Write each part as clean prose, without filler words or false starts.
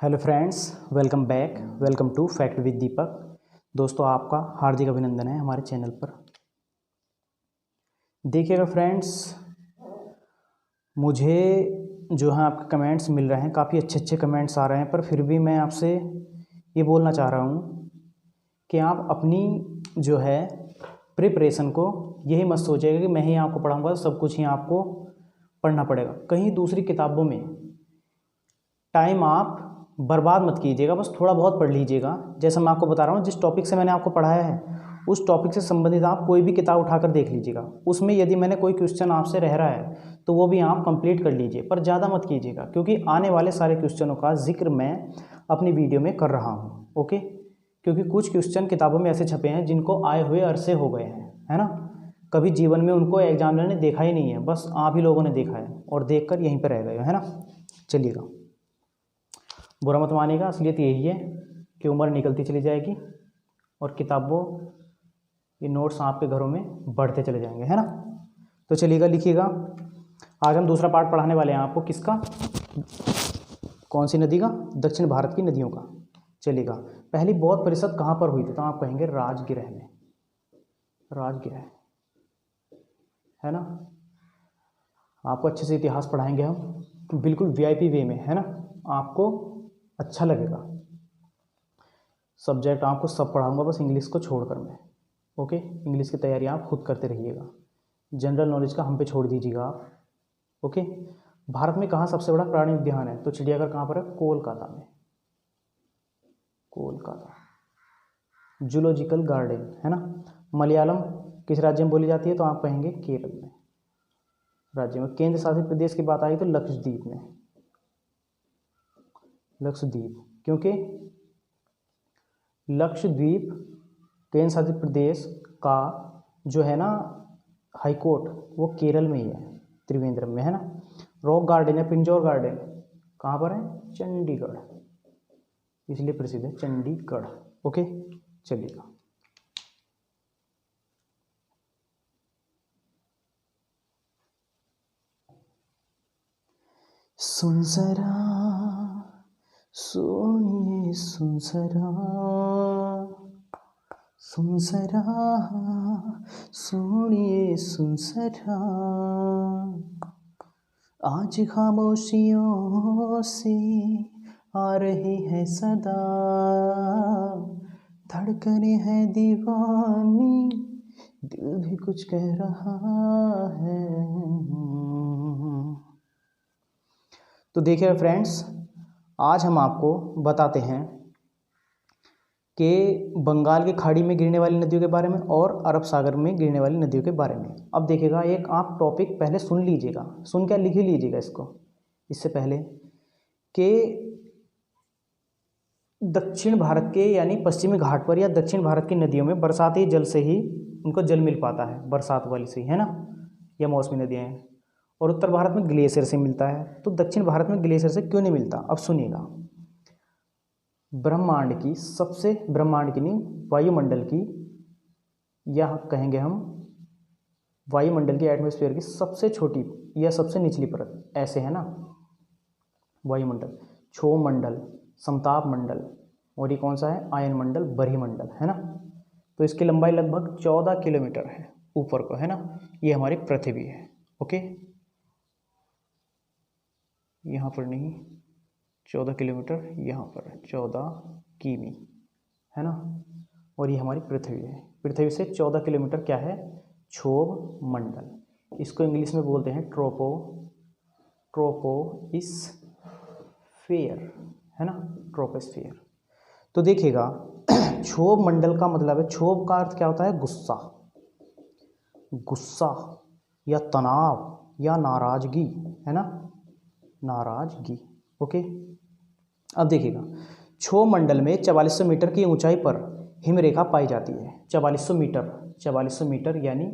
Hello friends, welcome back. Welcome to fact with Deepak. दोस्तों, आपका हार्दिक अभिनंदन है हमारे चैनल पर। देखिएगा फ्रेंड्स, मुझे जो है आपके कमेंट्स मिल रहे हैं, काफ़ी अच्छे अच्छे कमेंट्स आ रहे हैं, पर फिर भी मैं आपसे ये बोलना चाह रहा हूँ कि आप अपनी जो है प्रिपरेशन को यही मत सोचिएगा कि मैं ही आपको पढ़ाऊँगा तो सब कुछ ही आपको पढ़ना पड़ेगा। कहीं दूसरी किताबों में टाइम आप बर्बाद मत कीजिएगा, बस थोड़ा बहुत पढ़ लीजिएगा। जैसा मैं आपको बता रहा हूँ, जिस टॉपिक से मैंने आपको पढ़ाया है उस टॉपिक से संबंधित आप कोई भी किताब उठाकर देख लीजिएगा। उसमें यदि मैंने कोई क्वेश्चन आपसे रह रहा है तो वो भी आप कंप्लीट कर लीजिए, पर ज़्यादा मत कीजिएगा, क्योंकि आने वाले सारे क्वेश्चनों का जिक्र मैं अपनी वीडियो में कर रहा हूँ। ओके, क्योंकि कुछ क्वेश्चन किताबों में ऐसे छपे हैं जिनको आए हुए अरसे हो गए हैं, है ना। कभी जीवन में उनको एग्जामिनर ने देखा ही नहीं है, बस आप ही लोगों ने देखा है और देख कर यहीं पर रह गए, है ना। चलिएगा, बुरा मत मानिएगा, असलियत यही है कि उम्र निकलती चली जाएगी और किताबों ये नोट्स आपके घरों में बढ़ते चले जाएंगे, है ना। तो चलिएगा, लिखिएगा। आज हम दूसरा पार्ट पढ़ाने वाले हैं आपको। किसका? कौन सी नदी का? दक्षिण भारत की नदियों का। चलिएगा, पहली बौद्ध परिषद कहाँ पर हुई थी? तो आप कहेंगे राजगृह में। राजगृह, है ना। आपको अच्छे से इतिहास पढ़ाएंगे हम, बिल्कुल वीआईपी वे में, है ना। आपको अच्छा लगेगा। सब्जेक्ट आपको सब पढ़ाऊंगा, बस इंग्लिश को छोड़कर मैं। ओके, इंग्लिश की तैयारी आप खुद करते रहिएगा, जनरल नॉलेज का हम पे छोड़ दीजिएगा आप। ओके, भारत में कहाँ सबसे बड़ा प्राणी उद्यान है? तो चिड़ियाघर कहाँ पर है? कोलकाता में। कोलकाता। जूलॉजिकल गार्डन, है ना। मलयालम किस राज्य में बोली जाती है? तो आप कहेंगे केरल में राज्य में। केंद्र शासित प्रदेश की बात आई तो लक्षद्वीप में। लक्षद्वीप, क्योंकि लक्षद्वीप केंद्र शासित प्रदेश का जो है ना हाई कोर्ट, वो केरल में ही है, त्रिवेंद्रम में, है ना। रॉक गार्डन है, पिंजौर गार्डन कहाँ पर है? चंडीगढ़, इसलिए प्रसिद्ध है चंडीगढ़। ओके, चलिएगा। सुन जरा सोनिए, सुन जरा, सुन जरा सोनिए, सुन जरा, आज खामोशियों से आ रही है सदा, धड़कने है दीवानी, दिल भी कुछ कह रहा है। तो देखिए फ्रेंड्स, आज हम आपको बताते हैं कि बंगाल की खाड़ी में गिरने वाली नदियों के बारे में और अरब सागर में गिरने वाली नदियों के बारे में। अब देखिएगा, एक आप टॉपिक पहले सुन लीजिएगा, सुन क्या लिख ही लीजिएगा इसको इससे पहले, कि दक्षिण भारत के यानी पश्चिमी घाट पर या दक्षिण भारत की नदियों में बरसाती जल से ही उनको जल मिल पाता है, बरसात वाली से ही, है ना, या मौसमी नदियाँ हैं। और उत्तर भारत में ग्लेशियर से मिलता है। तो दक्षिण भारत में ग्लेशियर से क्यों नहीं मिलता? अब सुनिएगा। ब्रह्मांड की नहीं, वायुमंडल की, या कहेंगे हम वायुमंडल की, एटमॉस्फेयर की सबसे छोटी या सबसे निचली परत, ऐसे है ना। वायुमंडल, क्षोभ मंडल, समताप मंडल, और ये कौन सा है? आयन मंडल, बरहीमंडल, है ना। तो इसकी लंबाई लगभग 14 किलोमीटर है ऊपर को, है ना। ये हमारी पृथ्वी है। ओके, यहाँ पर नहीं, 14 किलोमीटर यहाँ पर है, 14 किमी, है ना। और ये हमारी पृथ्वी है। पृथ्वी से 14 किलोमीटर क्या है? क्षोभ मंडल। इसको इंग्लिश में बोलते हैं ट्रोपोस्फेयर, है ना, ट्रोपोस्फेयर। तो देखिएगा, क्षोभ मंडल का मतलब है, क्षोभ का अर्थ क्या होता है? गुस्सा, गुस्सा या तनाव या नाराजगी, है ना, नाराजगी। ओके, अब देखिएगा, क्षोभ मंडल में 4400 मीटर की ऊंचाई पर हिमरेखा पाई जाती है। 4400 मीटर यानी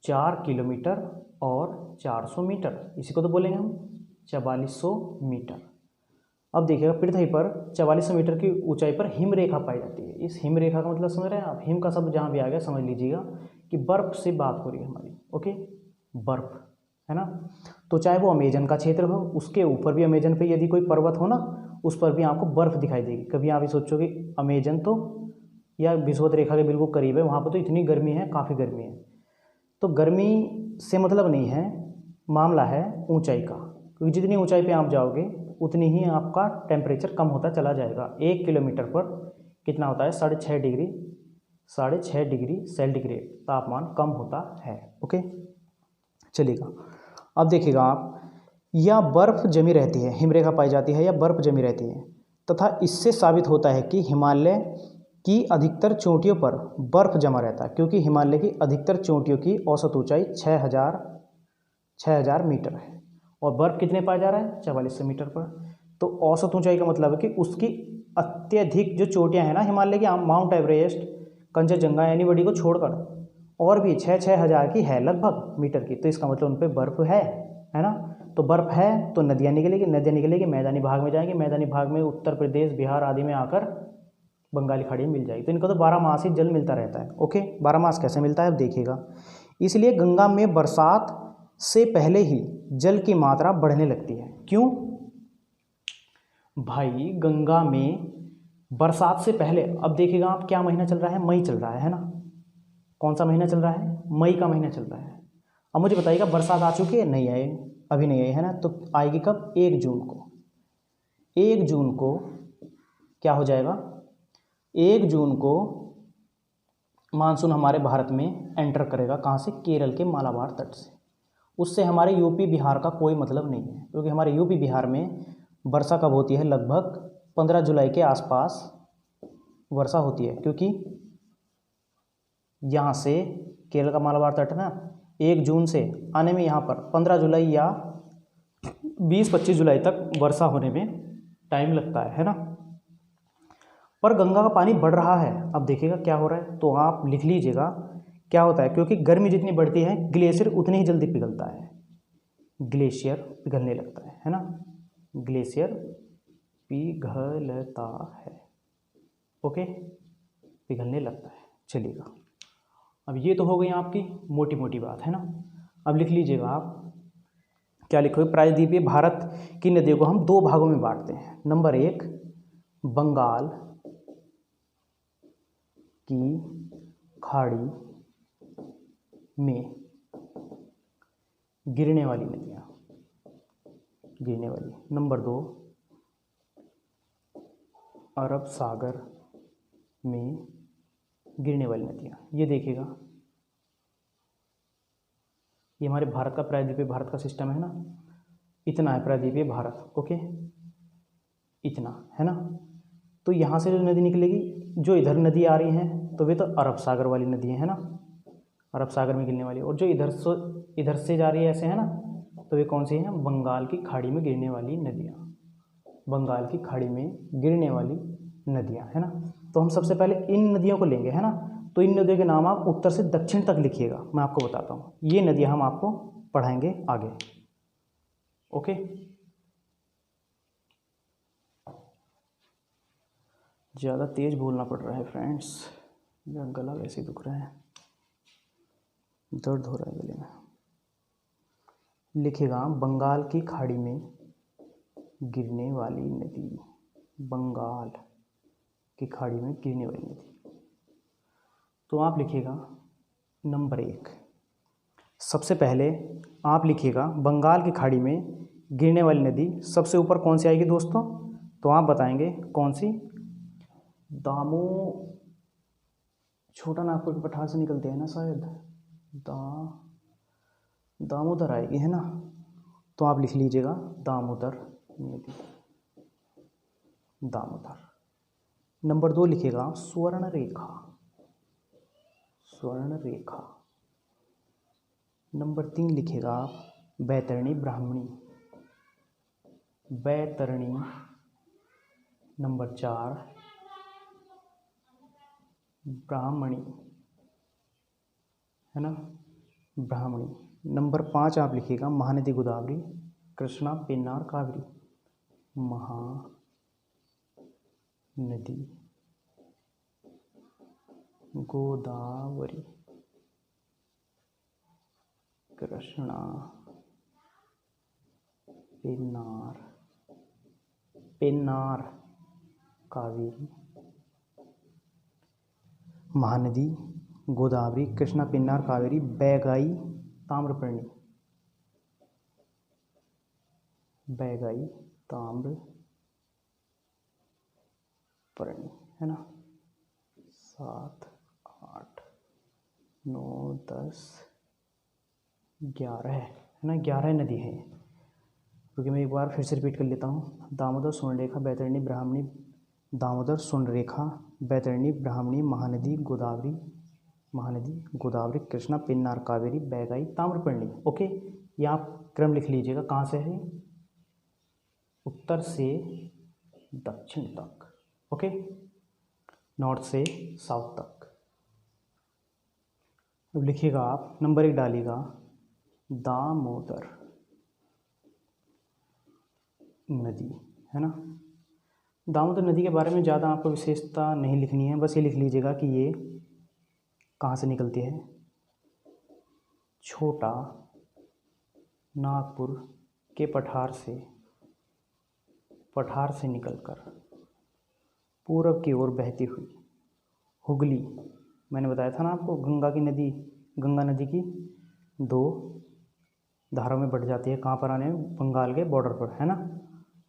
4 किलोमीटर और 400 मीटर, इसी को तो बोलेंगे हम 4400 मीटर। अब देखिएगा, पृथ्वी पर 4400 मीटर की ऊंचाई पर हिमरेखा पाई जाती है। इस हिमरेखा का मतलब समझ रहे हैं आप? हिम का शब्द जहाँ भी आ गया समझ लीजिएगा कि बर्फ से बात हो रही है हमारी। ओके, बर्फ, है ना। तो चाहे वो अमेजन का क्षेत्र हो, उसके ऊपर भी अमेजन पे यदि कोई पर्वत हो ना, उस पर भी आपको बर्फ़ दिखाई देगी। कभी आप ये सोचोगे अमेजन तो या विषुवत रेखा के बिल्कुल करीब है, वहाँ पर तो इतनी गर्मी है, काफ़ी गर्मी है। तो गर्मी से मतलब नहीं है, मामला है ऊंचाई का, क्योंकि जितनी ऊंचाई पे आप जाओगे उतनी ही आपका टेम्परेचर कम होता चला जाएगा। 1 किलोमीटर पर कितना होता है, 6.5 डिग्री सेंटीग्रेड तापमान कम होता है। ओके, चलिएगा। अब देखिएगा आप, या बर्फ़ जमी रहती है, हिमरेखा पाई जाती है या बर्फ़ जमी रहती है, तथा इससे साबित होता है कि हिमालय की अधिकतर चोटियों पर बर्फ़ जमा रहता है, क्योंकि हिमालय की अधिकतर चोटियों की औसत ऊंचाई 6000 मीटर है और बर्फ़ कितने पाया जा रहा है, 4400 मीटर पर। तो औसत ऊंचाई का मतलब है कि उसकी अत्यधिक जो चोटियां हैं ना हिमालय की, माउंट एवरेस्ट, कंचनजंगा, एनीबडी को छोड़कर और भी 6,000 की है लगभग मीटर की, तो इसका मतलब उन पर बर्फ़ है ना। तो बर्फ़ है तो नदियाँ निकलेगी, मैदानी भाग में जाएंगी, मैदानी भाग में उत्तर प्रदेश, बिहार आदि में आकर बंगाली खाड़ी में मिल जाएगी। तो इनको तो 12 मास ही जल मिलता रहता है। ओके, 12 मास कैसे मिलता है अब देखिएगा। इसलिए गंगा में बरसात से पहले ही जल की मात्रा बढ़ने लगती है। क्यों भाई, गंगा में बरसात से पहले, अब देखिएगा आप, क्या महीना चल रहा है, मई चल रहा है ना। कौन सा महीना चल रहा है, मई का महीना चल रहा है। अब मुझे बताइएगा बरसात आ चुकी है, नहीं आई, अभी नहीं आई है ना, तो आएगी कब, 1 जून को। 1 जून को क्या हो जाएगा, 1 जून को मानसून हमारे भारत में एंटर करेगा। कहाँ से, केरल के मालाबार तट से। उससे हमारे यूपी बिहार का कोई मतलब नहीं है, क्योंकि हमारे यूपी बिहार में वर्षा कब होती है, लगभग 15 जुलाई के आसपास वर्षा होती है, क्योंकि यहाँ से केरल का मालाबार तट है ना, 1 जून से आने में यहाँ पर 15 जुलाई या 20-25 जुलाई तक वर्षा होने में टाइम लगता है ना। पर गंगा का पानी बढ़ रहा है, अब देखिएगा क्या हो रहा है, तो आप लिख लीजिएगा क्या होता है, क्योंकि गर्मी जितनी बढ़ती है ग्लेशियर उतनी ही जल्दी पिघलता है, ग्लेशियर पिघलने लगता है ना, ग्लेशियर पिघलता है। ओके, पिघलने लगता है। चलिएगा, अब ये तो हो गई आपकी मोटी मोटी बात है ना। अब लिख लीजिएगा आप, क्या लिखोगे, प्रायद्वीपीय भारत की नदियों को हम 2 भागों में बांटते हैं। नंबर 1, बंगाल की खाड़ी में गिरने वाली नदियाँ, गिरने वाली। नंबर 2, अरब सागर में गिरने वाली नदियाँ। ये देखिएगा, ये हमारे भारत का प्रायद्वीपीय भारत का सिस्टम है ना, इतना है प्रायद्वीपीय भारत। ओके, इतना है ना। तो यहाँ से जो नदी निकलेगी, जो इधर नदी आ रही हैं, तो वे तो अरब सागर वाली नदी है ना, अरब सागर में गिरने वाली। और जो इधर से जा रही है ऐसे है ना, तो वे कौन सी हैं, बंगाल की खाड़ी में गिरने वाली नदियाँ, बंगाल की खाड़ी में गिरने वाली नदियाँ है ना। तो हम सबसे पहले इन नदियों को लेंगे है ना। तो इन नदियों के नाम आप उत्तर से दक्षिण तक लिखिएगा, मैं आपको बताता हूँ। ये नदियाँ हम आपको पढ़ाएंगे आगे। ओके, ज़्यादा तेज़ बोलना पड़ रहा है फ्रेंड्स, मेरा गला वैसे ही दुख रहा है, दर्द हो रहा है गले में। लिखिएगा, बंगाल की खाड़ी में गिरने वाली नदी, बंगाल की खाड़ी में गिरने वाली नदी। तो आप लिखिएगा नंबर 1, सबसे पहले आप लिखिएगा बंगाल की खाड़ी में गिरने वाली नदी सबसे ऊपर कौन सी आएगी दोस्तों, तो आप बताएंगे कौन सी, छोटा नागपुर के पठार से निकलते हैं ना शायद, दामोदर आएगी है ना। तो आप लिख लीजिएगा दामोदर नदी, दामोदर। नंबर 2 लिखिएगा स्वर्ण रेखा, स्वर्ण रेखा। नंबर 3 लिखिएगा आप बैतरणी ब्राह्मणी, बैतरणी। नंबर 4 ब्राह्मणी है ना, ब्राह्मणी। नंबर 5 आप लिखिएगा महानदी गोदावरी, कृष्णा, पेन्नार, कावेरी, महानदी गोदावरी, कृष्णा, पेन्नार, पेन्नार कावेरी महानदी गोदावरी कृष्णा पेन्नार कावेरी बैगाई ताम्रपर्णी बैगाई ताम्रपर्णी है ना। 7 8 9 10 11 है ना, 11 नदी है। क्योंकि मैं एक बार फिर से रिपीट कर लेता हूँ। दामोदर स्वर्णरेखा बैतरणी ब्राह्मणी दामोदर स्वर्णरेखा बैतरणी ब्राह्मणी महानदी गोदावरी कृष्णा पेन्नार कावेरी बैगाई ताम्रपर्णी। ओके, ये आप क्रम लिख लीजिएगा। कहाँ से है? उत्तर से दक्षिण तक। ओके, नॉर्थ से साउथ तक। अब लिखिएगा आप, नंबर 1 डालिएगा दामोदर नदी, है ना। दामोदर नदी के बारे में ज़्यादा आपको विशेषता नहीं लिखनी है, बस ये लिख लीजिएगा कि ये कहाँ से निकलती है। छोटा नागपुर के पठार से निकलकर पूरब की ओर बहती हुई हुगली, मैंने बताया था ना आपको, गंगा नदी की 2 धाराओं में बढ़ जाती है। कहाँ पर आने में? बंगाल के बॉर्डर पर, है ना।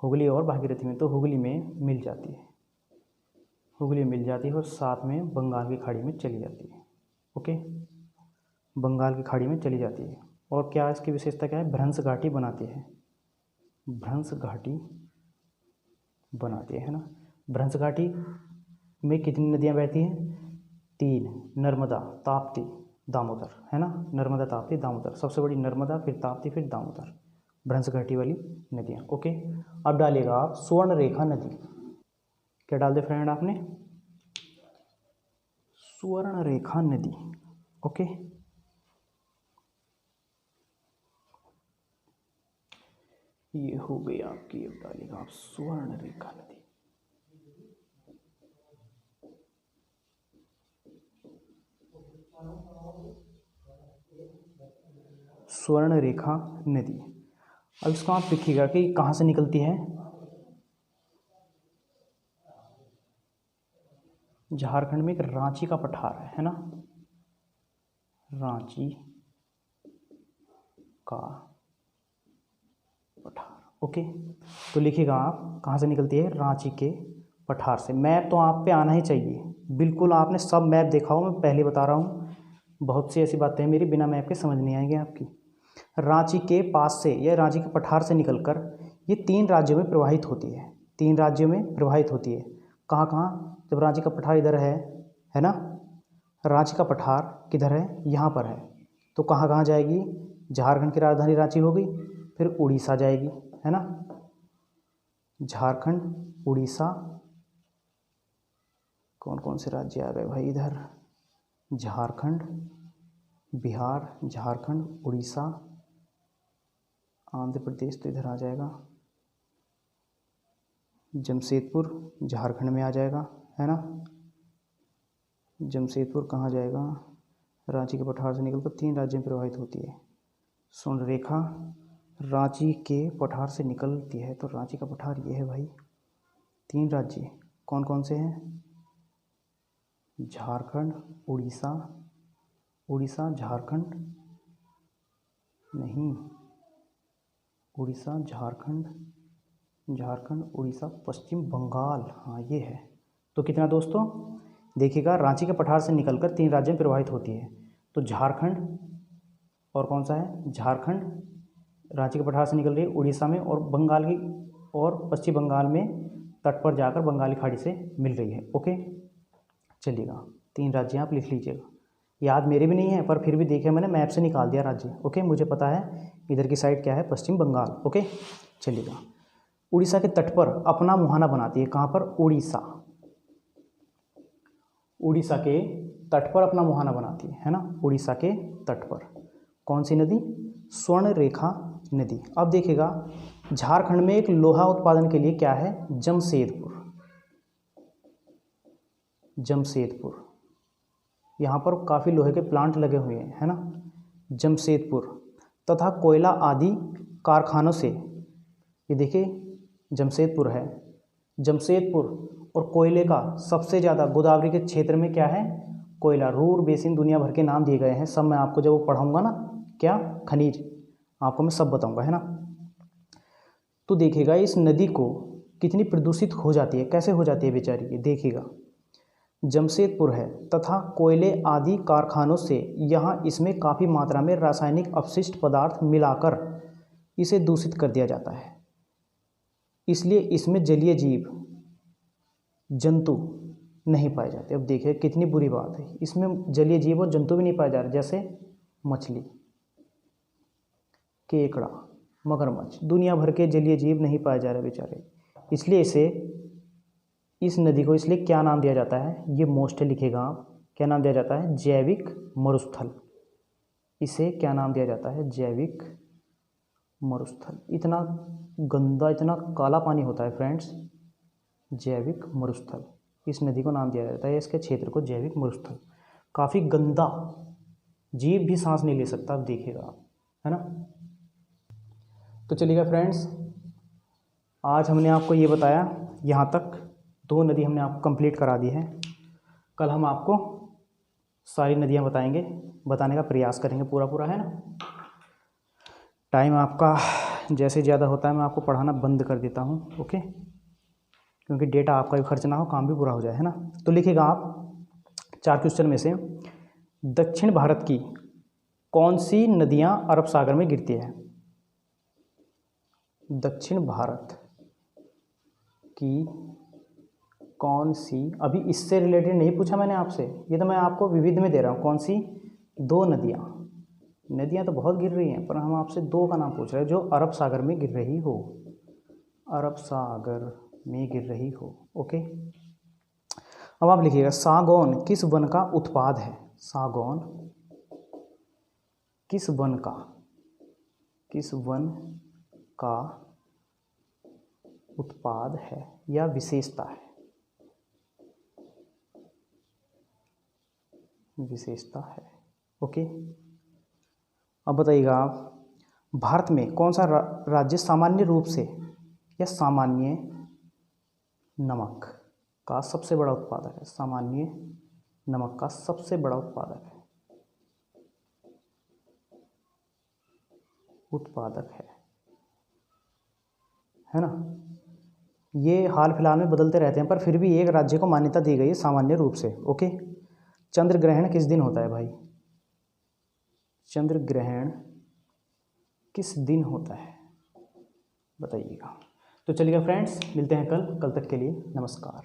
हुगली और भागीरथी में, तो हुगली में मिल जाती है और साथ में बंगाल की खाड़ी में चली जाती है। ओके, बंगाल की खाड़ी में चली जाती है। और क्या इसकी विशेषता क्या है? भ्रंश घाटी बनाती है ना। भ्रंश घाटी में कितनी नदियाँ बहती हैं? 3, नर्मदा, ताप्ती, दामोदर, है ना। नर्मदा, ताप्ती, दामोदर। सबसे बड़ी नर्मदा, फिर ताप्ती, फिर दामोदर, भ्रंश घाटी वाली नदियाँ। ओके, अब डालिएगा आप स्वर्ण रेखा नदी। क्या डाल दे फ्रेंड आपने? स्वर्ण रेखा नदी। ओके, ये हो गई आपकी। अब डालिएगा आप स्वर्ण रेखा नदी। स्वर्ण रेखा नदी। अब इसको आप लिखिएगा कि कहाँ से निकलती है। झारखंड में एक रांची का पठार है ना, रांची का पठार। ओके, तो लिखिएगा आप कहाँ से निकलती है? रांची के पठार से। मैप तो आप पे आना ही चाहिए, बिल्कुल आपने सब मैप देखा हो, मैं पहले बता रहा हूँ। बहुत सी ऐसी बातें हैं मेरी बिना मैप के समझ नहीं आएंगी आपकी। रांची के पास से या रांची के पठार से निकलकर ये 3 राज्यों में प्रवाहित होती है। 3 राज्यों में प्रवाहित होती है। कहाँ कहाँ? जब रांची का पठार इधर है ना, रांची का पठार किधर है? यहाँ पर है। तो कहाँ कहाँ जाएगी? झारखंड की राजधानी रांची हो गई, फिर उड़ीसा जाएगी, है ना। झारखंड, उड़ीसा, कौन कौन से राज्य आ गए भाई इधर? झारखंड, बिहार, झारखंड, उड़ीसा, आंध्र प्रदेश तो इधर आ जाएगा, जमशेदपुर झारखंड में आ जाएगा, है ना। जमशेदपुर कहाँ जाएगा? रांची के पठार से निकलकर 3 राज्यों में प्रवाहित होती है। स्वर्ण रेखा रांची के पठार से निकलती है, तो रांची का पठार ये है भाई। 3 राज्य कौन कौन से हैं? झारखंड, उड़ीसा, झारखंड नहीं, उड़ीसा, झारखंड, उड़ीसा, पश्चिम बंगाल, हाँ ये है। तो कितना दोस्तों? देखिएगा, रांची के पठार से निकलकर 3 राज्यों में प्रवाहित होती है। तो झारखंड और कौन सा है? झारखंड रांची के पठार से निकल रही है उड़ीसा में, और बंगाल की और पश्चिम बंगाल में तट पर जाकर बंगाली खाड़ी से मिल रही है। ओके, चलिएगा 3 राज्य आप लिख लीजिएगा। याद मेरे भी नहीं है, पर फिर भी देखे मैंने मैप से निकाल दिया राज्य। ओके, मुझे पता है इधर की साइड क्या है, पश्चिम बंगाल। ओके, चलिएगा। उड़ीसा के तट पर अपना मुहाना बनाती है। कहाँ पर? उड़ीसा के तट पर अपना मुहाना बनाती है ना। उड़ीसा के तट पर कौन सी नदी? स्वर्ण रेखा नदी। अब देखिएगा, झारखंड में एक लोहा उत्पादन के लिए क्या है? जमशेदपुर, यहाँ पर काफ़ी लोहे के प्लांट लगे हुए हैं, है ना। जमशेदपुर तथा कोयला आदि कारखानों से, ये देखिए जमशेदपुर है, जमशेदपुर और कोयले का सबसे ज़्यादा गोदावरी के क्षेत्र में क्या है, कोयला। रूर बेसिन दुनिया भर के नाम दिए गए हैं, सब मैं आपको जब वो पढ़ाऊँगा ना, क्या खनिज आपको मैं सब बताऊँगा, है ना। तो देखिएगा इस नदी को कितनी प्रदूषित हो जाती है, कैसे हो जाती है बेचारी, ये देखिएगा। जमशेदपुर है तथा कोयले आदि कारखानों से यहाँ इसमें काफ़ी मात्रा में रासायनिक अपशिष्ट पदार्थ मिलाकर इसे दूषित कर दिया जाता है, इसलिए इसमें जलीय जीव जंतु नहीं पाए जाते। अब देखिए कितनी बुरी बात है, इसमें जलीय जीव और जंतु भी नहीं पाए जा रहे, जैसे मछली, केकड़ा, मगरमच्छ, दुनिया भर के जलीय जीव नहीं पाए जा रहे बेचारे। इसलिए इस नदी को इसलिए क्या नाम दिया जाता है, ये मोस्ट लिखेगा आप, क्या नाम दिया जाता है, जैविक मरुस्थल। इसे क्या नाम दिया जाता है, जैविक मरुस्थल। इतना गंदा, इतना काला पानी होता है फ्रेंड्स, जैविक मरुस्थल, इस नदी को नाम दिया जाता है, इसके क्षेत्र को जैविक मरुस्थल। काफ़ी गंदा, जीव भी सांस नहीं ले सकता, अब देखिएगा आप, है ना। तो चलिएगा फ्रेंड्स, आज हमने आपको ये बताया, यहाँ तक 2 नदी हमने आपको कंप्लीट करा दी है। कल हम आपको सारी नदियाँ बताएंगे, बताने का प्रयास करेंगे पूरा, है ना। टाइम आपका जैसे ज़्यादा होता है मैं आपको पढ़ाना बंद कर देता हूँ, ओके, क्योंकि डेटा आपका भी खर्च ना हो, काम भी पूरा हो जाए, है ना। तो लिखिएगा आप 4 क्वेश्चन में से दक्षिण भारत की कौन सी नदियाँ अरब सागर में गिरती है। दक्षिण भारत की कौन सी, अभी इससे रिलेटेड नहीं पूछा मैंने आपसे, ये तो मैं आपको विविध में दे रहा हूँ। कौन सी 2 नदियाँ तो बहुत गिर रही हैं, पर हम आपसे 2 का नाम पूछ रहे हैं जो अरब सागर में गिर रही हो, अरब सागर में गिर रही हो, ओके। अब आप लिखिएगा सागौन किस वन का उत्पाद है। सागौन किस वन का उत्पाद है या विशेषता है, ओके। अब बताइएगा आप, भारत में कौन सा राज्य सामान्य रूप से या सामान्य नमक का सबसे बड़ा उत्पादक है। सामान्य नमक का सबसे बड़ा उत्पादक है ना। ये हाल फिलहाल में बदलते रहते हैं, पर फिर भी एक राज्य को मान्यता दी गई है सामान्य रूप से, ओके। चंद्र ग्रहण किस दिन होता है भाई, चंद्र ग्रहण किस दिन होता है, बताइएगा। तो चलिएगा फ्रेंड्स, मिलते हैं कल तक के लिए नमस्कार।